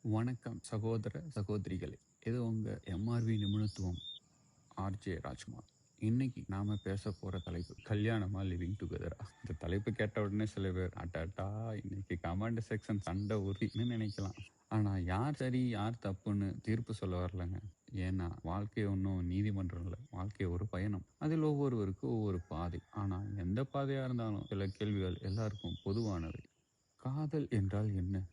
வணக்கம் சகோதர சகோதரிகளே. இது உங்க எம்ஆர்வி நிபுணத்துவம் ஆர்ஜே ராஜ்குமார். இன்னைக்கு நாம பேச போற தலைப்பு கல்யாணமா லிவிங் டுகெதரா. இந்த தலைப்பு கேட்ட உடனே சில பேர் அட்டாட்டா இன்னைக்கு கமெண்ட் செக்ஷன் சண்டை உரின்னு நினைக்கலாம். ஆனா யார் சரி யார் தப்புன்னு தீர்ப்பு சொல்ல வரலங்க. ஏன்னா வாழ்க்கை ஒன்றும் நீதிமன்றம் இல்லை, வாழ்க்கை ஒரு பயணம். அதில் ஒவ்வொருவருக்கும் ஒவ்வொரு பாதை. ஆனா எந்த பாதையா இருந்தாலும் சில கேள்விகள் எல்லாருக்கும் பொதுவானவை. காதல் என்றால் என்ன?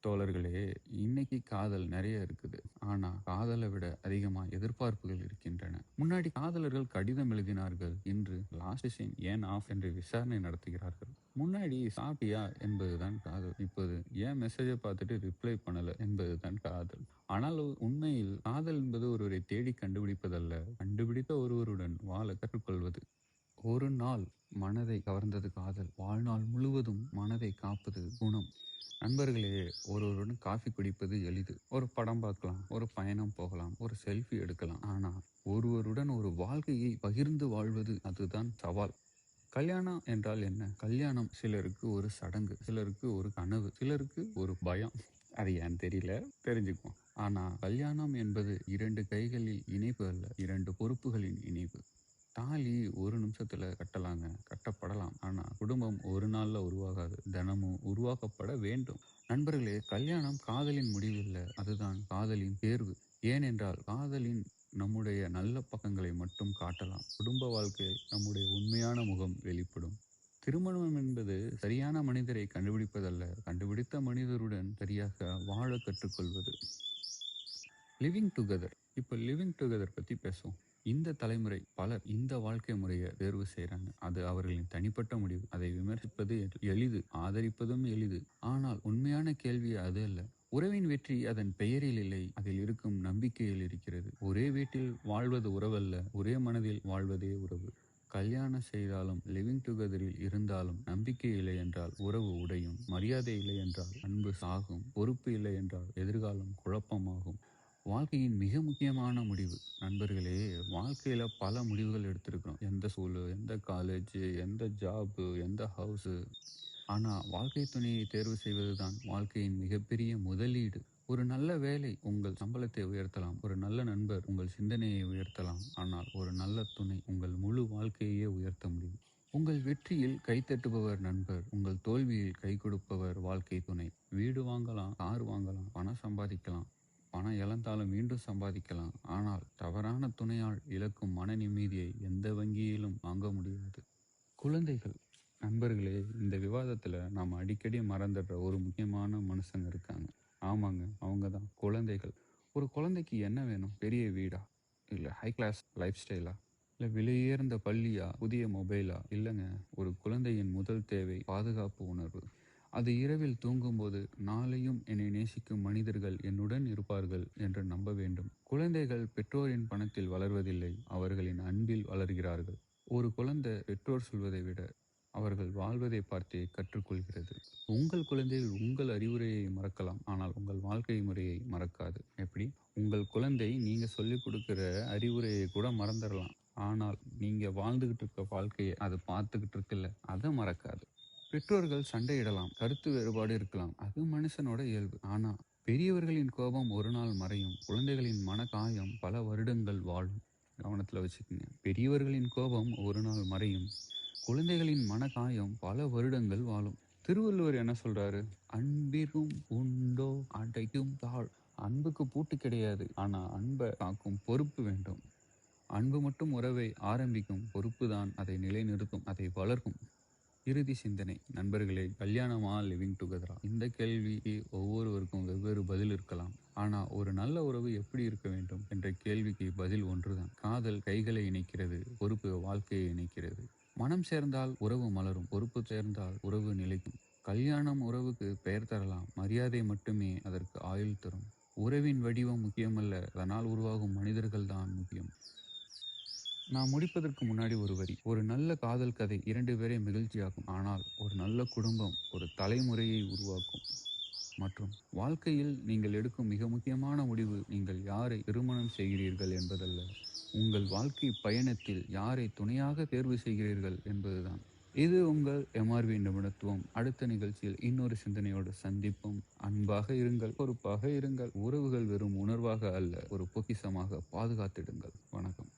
தோழர்களே, இன்னைக்கு காதல் நிறைய இருக்குது. ஆனா காதலை விட அதிகமா எதிர்பார்ப்புகள் இருக்கின்றன. முன்னாடி காதலர்கள் கடிதம் எழுதினார்கள், இன்று லாஸ்ட் சீன் ஏன் ஆஃப் என்று விசாரணை நடத்துகிறார்கள். முன்னாடி சாப்பிட்டியா என்பதுதான் காதல், இப்போது ஏன் மெசேஜை பார்த்துட்டு ரிப்ளை பண்ணல என்பதுதான் காதல். ஆனால் உண்மையில் காதல் என்பது ஒருவரை தேடி கண்டுபிடிப்பதல்ல, கண்டுபிடித்த ஒருவருடன் வாழ கற்றுக்கொள்வது. ஒரு நாள் மனதை கவர்ந்தது காதல், வாழ்நாள் முழுவதும் மனதை காப்பது குணம். நண்பர்களே, ஒருவருடன் காஃபி குடிப்பது எளிது. ஒரு படம் பார்க்கலாம், ஒரு பயணம் போகலாம், ஒரு செல்ஃபி எடுக்கலாம். ஆனா ஒருவருடன் ஒரு வாழ்க்கையை பகிர்ந்து வாழ்வது, அதுதான் சவால். கல்யாணம் என்றால் என்ன? கல்யாணம் சிலருக்கு ஒரு சடங்கு, சிலருக்கு ஒரு கனவு, சிலருக்கு ஒரு பயம். அது ஏன் தெரியல, தெரிஞ்சுக்குவோம். ஆனா கல்யாணம் என்பது இரண்டு கைகளில் இணைப்பு அல்ல, இரண்டு பொறுப்புகளின் இணைப்பு. தாலி ஒரு நிமிஷத்துல கட்டலாங்க, கட்டப்படலாம். ஆனா குடும்பம் ஒரு நாள்ல உருவாகாது, தினமும் உருவாக்கப்பட வேண்டும். நண்பர்களே, கல்யாணம் காதலின் முடிவு இல்லை, அதுதான் காதலின் தேர்வு. ஏனென்றால் காதலின் நம்முடைய நல்ல பக்கங்களை மட்டும் காட்டலாம், குடும்ப வாழ்க்கையில் நம்முடைய உண்மையான முகம் வெளிப்படும். திருமணம் என்பது சரியான மனிதரை கண்டுபிடிப்பதல்ல, கண்டுபிடித்த மனிதருடன் சரியாக வாழ கற்றுக்கொள்வது. Living together. இப்போ லிவிங் டுகெதர் பற்றி பேசுவோம். இந்த தலைமுறை பலர் இந்த வாழ்க்கை முறையை தேர்வு செய்கிறாங்க. அது அவர்களின் தனிப்பட்ட முடிவு. அதை விமர்சிப்பது எளிது, ஆதரிப்பதும் எளிது. ஆனால் உண்மையான கேள்வி அது அல்ல. உறவின் வெற்றி அதன் பெயரில் இல்லை, அதில் இருக்கும் நம்பிக்கையில் இருக்கிறது. ஒரே வீட்டில் வாழ்வது உறவல்ல, ஒரே மனதில் வாழ்வதே உறவு. கல்யாணம் செய்தாலும் லிவிங் டுகெதரில் இருந்தாலும் நம்பிக்கை இல்லை என்றால் உறவு உடையும், மரியாதை இல்லை என்றால் அன்பு சாகும், பொறுப்பு இல்லை என்றால் எதிர்காலம் குழப்பமாகும். வாழ்க்கையின் மிக முக்கியமான முடிவு. நண்பர்களே, வாழ்க்கையில் பல முடிவுகள் எடுத்திருக்கிறோம். எந்த ஸ்கூலு, எந்த காலேஜு, எந்த ஜாபு, எந்த ஹவுஸு. ஆனால் வாழ்க்கை துணையை தேர்வு செய்வது தான் வாழ்க்கையின் மிகப்பெரிய முதலீடு. ஒரு நல்ல வேலை உங்கள் சம்பளத்தை உயர்த்தலாம், ஒரு நல்ல நண்பர் உங்கள் சிந்தனையை உயர்த்தலாம். ஆனால் ஒரு நல்ல துணை உங்கள் முழு வாழ்க்கையே உயர்த்த முடியும். உங்கள் வெற்றியில் கைத்தட்டுபவர் நண்பர், உங்கள் தோல்வியில் கை கொடுப்பவர் வாழ்க்கை துணை. வீடு வாங்கலாம், கார் வாங்கலாம், பணம் சம்பாதிக்கலாம், பணம் இழந்தாலும் மீண்டும் சம்பாதிக்கலாம். ஆனால் தவறான துணையால் இழக்கும் மன நிம்மதியை எந்த வங்கியிலும் வாங்க முடியாது. குழந்தைகள். நண்பர்களே, இந்த விவாதத்தில் நாம் அடிக்கடி மறந்துடுற ஒரு முக்கியமான மனுஷங்க இருக்காங்க. ஆமாங்க, அவங்க தான் குழந்தைகள். ஒரு குழந்தைக்கு என்ன வேணும்? பெரிய வீடா, இல்லை ஹை கிளாஸ் லைஃப் ஸ்டைலா, இல்லை விலையுயர்ந்த பள்ளியா, புதிய மொபைலா? இல்லைங்க, ஒரு குழந்தையின் முதல் தேவை பாதுகாப்பு உணர்வு. அது இரவில் தூங்கும்போது நாளையும் என்னை நேசிக்கும் மனிதர்கள் என்னுடன் இருப்பார்கள் என்று நம்ப வேண்டும். குழந்தைகள் பெற்றோரின் பணத்தில் வளர்வதில்லை, அவர்களின் அன்பில் வளர்கிறார்கள். ஒரு குழந்தை பெற்றோர் சொல்வதை விட அவர்கள் வாழ்வதை பார்த்தே கற்றுக்கொள்கிறது. உங்கள் குழந்தைகள் உங்கள் அறிவுரையை மறக்கலாம், ஆனால் உங்கள் வாழ்க்கை முறையை மறக்காது. எப்படி? உங்கள் குழந்தை நீங்க சொல்லிக் கொடுக்கிற அறிவுரையை கூட மறந்துடலாம், ஆனால் நீங்க வாழ்ந்துகிட்டு இருக்க வாழ்க்கையை அது பார்த்துக்கிட்டு இருக்குல்ல, அதை மறக்காது. பெற்றோர்கள் சண்டையிடலாம், கருத்து வேறுபாடு இருக்கலாம், அது மனுஷனோட இயல்பு. ஆனா பெரியவர்களின் கோபம் ஒரு நாள் மறையும், குழந்தைகளின் மனகாயம் பல வருடங்கள் வாழும். கவனத்துல வச்சுக்கோங்க, பெரியவர்களின் கோபம் ஒரு நாள் மறையும், குழந்தைகளின் மனகாயம் பல வருடங்கள் வாழும். திருவள்ளுவர் என்ன சொல்றாரு? அன்பிற்கும் உண்டோ அடைக்கும் தாழ். அன்புக்கு பூட்டு கிடையாது, ஆனா அன்பை காக்கும் பொறுப்பு வேண்டும். அன்பு மட்டும் உறவை ஆரம்பிக்கும், பொறுப்பு தான் அதை நிலைநிறுத்தும், அதை வளர்க்கும். இறுதி சிந்தனை. நண்பர்களே, கல்யாணமா லிவிங் டுகெதரா? இந்த கேள்விக்கு ஒவ்வொருவருக்கும் வெவ்வேறு பதில் இருக்கலாம். ஆனா ஒரு நல்ல உறவு எப்படி இருக்க வேண்டும் என்ற கேள்விக்கு பதில் ஒன்றுதான். காதல் கைகளை இணைக்கிறது, பொறுப்பு வாழ்க்கையை இணைக்கிறது. மனம் சேர்ந்தால் உறவு மலரும், பொறுப்பு சேர்ந்தால் உறவு நிலைக்கும். கல்யாணம் உறவுக்கு பெயர் தரலாம், மரியாதை மட்டுமே அதற்கு ஆயுள் தரும். உறவின் வடிவம் முக்கியமல்ல, அதனால் உருவாகும் மனிதர்கள் தான் முக்கியம். நான் முடிப்பதற்கு முன்னாடி ஒரு வரி. ஒரு நல்ல காதல் கதை இரண்டு பேரை மகிழ்ச்சியாக்கும், ஆனால் ஒரு நல்ல குடும்பம் ஒரு தலைமுறையை உருவாக்கும். மற்றும் வாழ்க்கையில் நீங்கள் எடுக்கும் மிக முக்கியமான முடிவு நீங்கள் யாரை திருமணம் செய்கிறீர்கள் என்பதல்ல, உங்கள் வாழ்க்கை பயணத்தில் யாரை துணையாக தேர்வு செய்கிறீர்கள் என்பதுதான். இது உங்கள் எம்ஆர்வி நிபுணத்துவம். அடுத்த நிகழ்ச்சியில் இன்னொரு சிந்தனையோடு சந்திப்போம். அன்பாக இருங்கள், பொறுப்பாக இருங்கள். உறவுகள் வெறும் உணர்வாக அல்ல, ஒரு பொக்கிஷமாக பாதுகாத்திடுங்கள். வணக்கம்.